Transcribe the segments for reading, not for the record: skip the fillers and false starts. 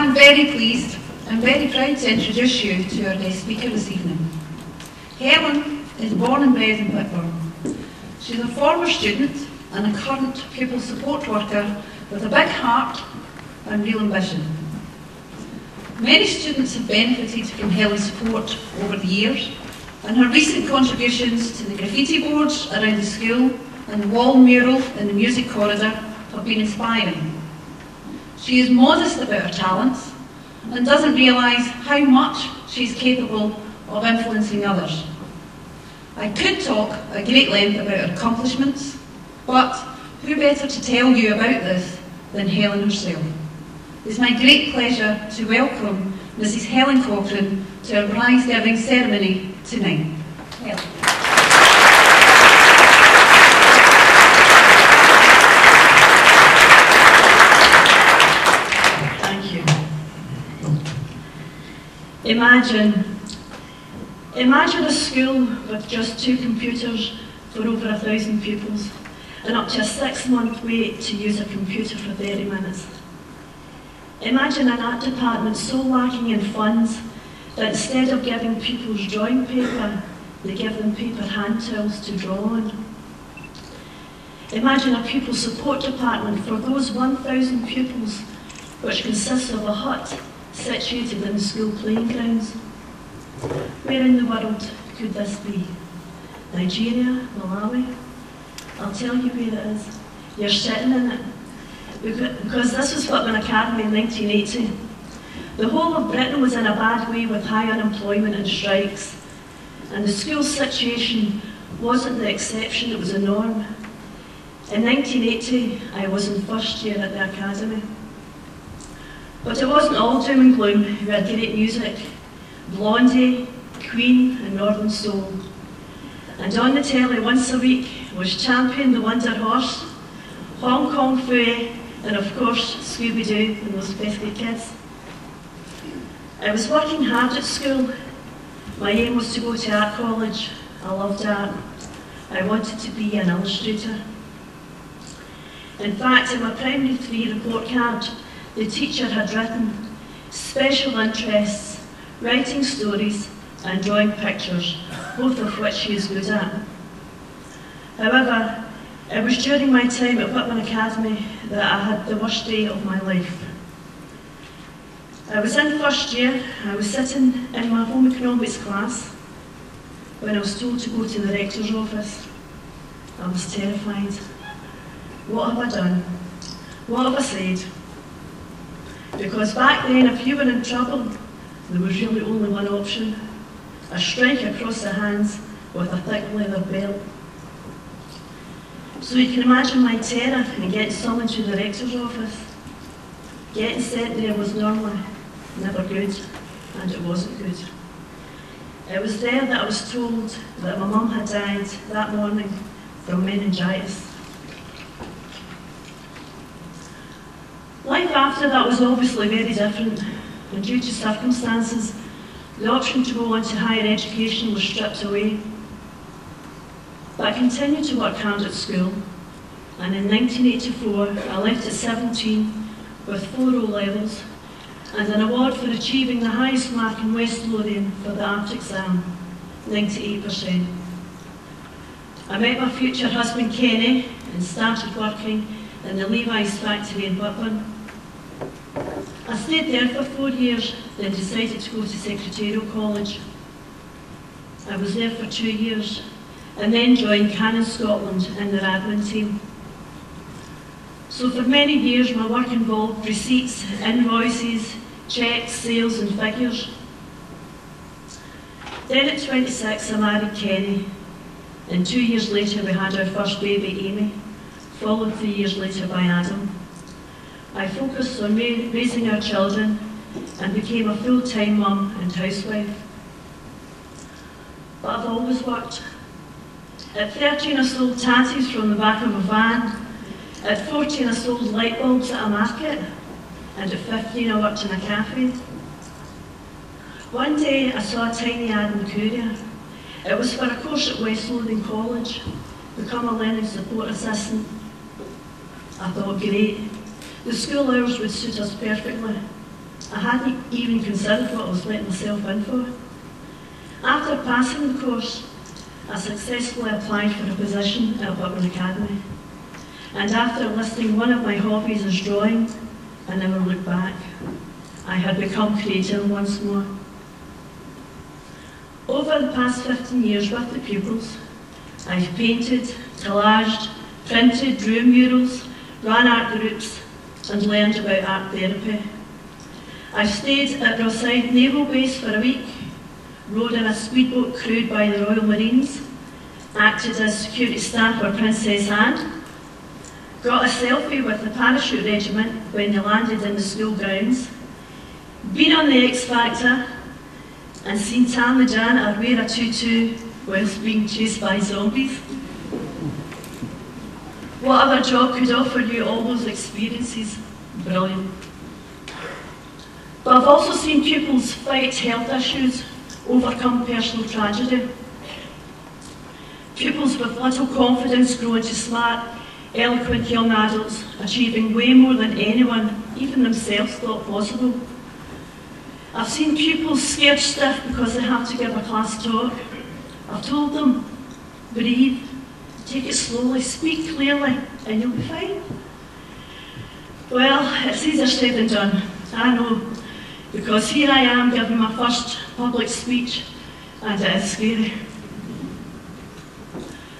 I'm very pleased and very proud to introduce you to our guest speaker this evening. Helen is born and bred in Whitburn. She's a former student and a current pupil support worker with a big heart and real ambition. Many students have benefited from Helen's support over the years, and her recent contributions to the graffiti boards around the school and the wall mural in the music corridor have been inspiring. She is modest about her talents and doesn't realise how much she's capable of influencing others. I could talk at great length about her accomplishments, but who better to tell you about this than Helen herself? It's my great pleasure to welcome Mrs. Helen Cochrane to our prize-giving ceremony tonight. Helen. Thank you. Imagine a school with just 2 computers for over 1,000 pupils and up to a 6-month wait to use a computer for 30 minutes. Imagine an art department so lacking in funds that instead of giving pupils drawing paper, they give them paper hand tools to draw on. Imagine a pupil support department for those 1,000 pupils, which consists of a hut situated in the school playing grounds. Where in the world could this be? Nigeria? Malawi? I'll tell you where it is. You're sitting in it. Because this was Whitburn Academy in 1980. The whole of Britain was in a bad way with high unemployment and strikes, and the school situation wasn't the exception, it was a norm. In 1980, I was in first year at the Academy. But it wasn't all doom and gloom. We had great music, Blondie, Queen and Northern Soul. And on the telly once a week was Champion the Wonder Horse, Hong Kong Phooey, and of course Scooby-Doo and those pesky kids. I was working hard at school. My aim was to go to art college. I loved art. I wanted to be an illustrator. In fact, in my primary 3 report card, the teacher had written special interests, writing stories and drawing pictures, both of which she is good at. However, it was during my time at Whitburn Academy that I had the worst day of my life. I was in first year. I was sitting in my home economics class when I was told to go to the rector's office. I was terrified. What have I done? What have I said? Because back then, if you were in trouble, there was really only one option: a strike across the hands with a thick leather belt. So you can imagine my terror in getting summoned to the rector's office. Getting sent there was normally never good, and it wasn't good. It was there that I was told that my mum had died that morning from meningitis. Life after that was obviously very different, and due to circumstances, the option to go on to higher education was stripped away. But I continued to work hard at school, and in 1984 I left at 17 with 4 O-levels and an award for achieving the highest mark in West Lothian for the art exam, 98%. I met my future husband Kenny and started working in the Levi's factory in Whitburn. I stayed there for 4 years, then decided to go to Secretarial College. I was there for 2 years, and then joined Canon Scotland in their admin team. So for many years my work involved receipts, invoices, cheques, sales and figures. Then at 26 I married Kenny, and 2 years later we had our first baby, Amy, followed 3 years later by Adam. I focused on raising our children and became a full-time mum and housewife. But I've always worked. At 13 I sold tatties from the back of a van. At 14 I sold light bulbs at a market. And at 15 I worked in a cafe. One day I saw a tiny ad in the Courier. It was for a course at West Lothian College, become a learning support assistant. I thought, great, the school hours would suit us perfectly. I hadn't even considered what I was letting myself in for. After passing the course, I successfully applied for a position at Whitburn Academy. And after listing one of my hobbies as drawing, I never looked back. I had become creative once more. Over the past 15 years with the pupils, I've painted, collaged, printed, drew murals, ran art groups, and learned about art therapy. I've stayed at Rosyth Naval Base for a week, rowed in a speedboat crewed by the Royal Marines, acted as security staff for Princess Anne, got a selfie with the parachute regiment when they landed in the school grounds, been on the X Factor, and seen Tam the janitor wear a tutu whilst being chased by zombies. What other job could offer you all those experiences? Brilliant. But I've also seen pupils fight health issues, overcome personal tragedy. Pupils with little confidence grow into smart, eloquent young adults, achieving way more than anyone, even themselves, thought possible. I've seen pupils scared stiff because they have to give a class talk. I've told them, breathe, take it slowly, speak clearly, and you'll be fine. Well, it's easier said than done, I know, because here I am giving my first public speech, and it is scary.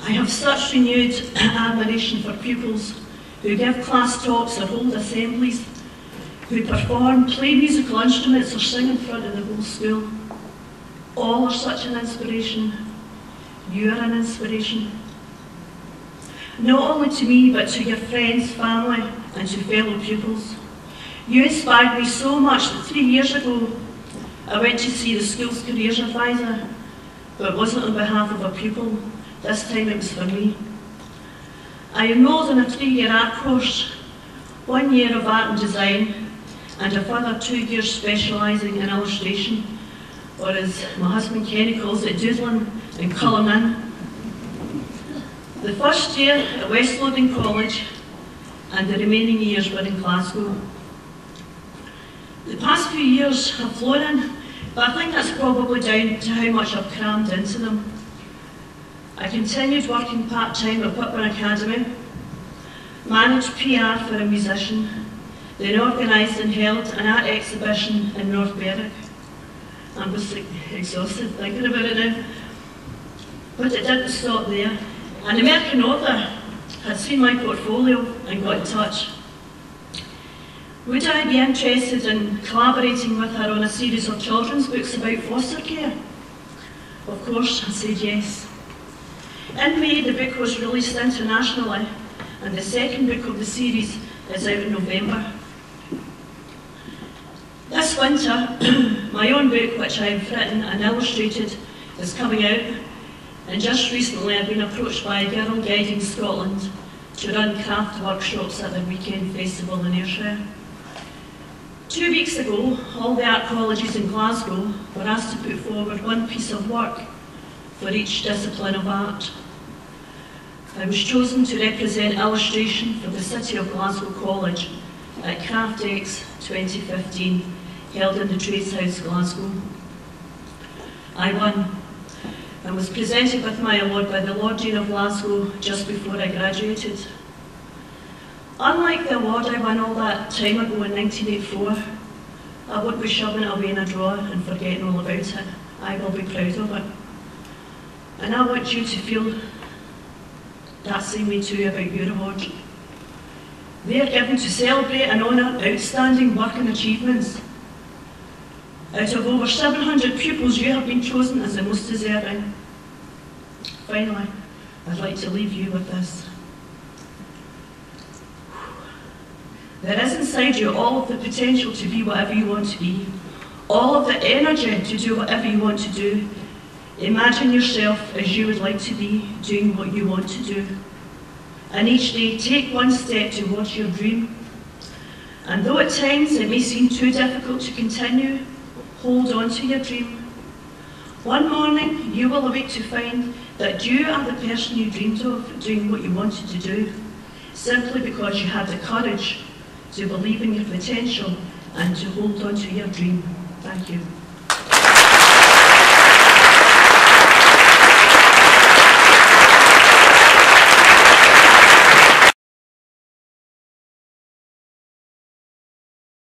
I have such renewed admiration for pupils who give class talks or hold assemblies, who perform, play musical instruments or sing in front of the whole school. All are such an inspiration. You are an inspiration. Not only to me, but to your friends, family, and to fellow pupils. You inspired me so much that 3 years ago, I went to see the school's careers advisor, but it wasn't on behalf of a pupil. This time it was for me. I enrolled in a 3-year art course, 1 year of art and design, and a further 2 years specialising in illustration, or as my husband Kenny calls it, doodling and colouring in. The first year at West Lothian College, and the remaining years were in Glasgow. The past few years have flown in, but I think that's probably down to how much I've crammed into them. I continued working part-time at Whitburn Academy, managed PR for a musician, then organised and held an art exhibition in North Berwick. I'm just exhausted thinking about it now. But it didn't stop there. An American author had seen my portfolio and got in touch. Would I be interested in collaborating with her on a series of children's books about foster care? Of course, I said yes. In May, the book was released internationally, and the second book of the series is out in November. This winter, my own book, which I've written and illustrated, is coming out, and just recently I've been approached by a girl guiding Scotland to run craft workshops at their weekend festival in Ayrshire. 2 weeks ago, all the art colleges in Glasgow were asked to put forward one piece of work for each discipline of art. I was chosen to represent illustration for the City of Glasgow College at CraftX 2015, held in the Trades House, Glasgow. I won and was presented with my award by the Lord Dean of Glasgow just before I graduated. Unlike the award I won all that time ago in 1984, I won't be shoving it away in a drawer and forgetting all about it. I will be proud of it. And I want you to feel that same way too about your award. They are given to celebrate and honour outstanding work and achievements. Out of over 700 pupils, you have been chosen as the most deserving. Finally, I'd like to leave you with this. There is inside you all of the potential to be whatever you want to be, all of the energy to do whatever you want to do. Imagine yourself as you would like to be, doing what you want to do. And each day, take one step towards your dream. And though at times it may seem too difficult to continue, hold on to your dream. One morning, you will awake to find that you are the person you dreamed of, doing what you wanted to do, simply because you had the courage to believe in your potential and to hold on to your dream. Thank you.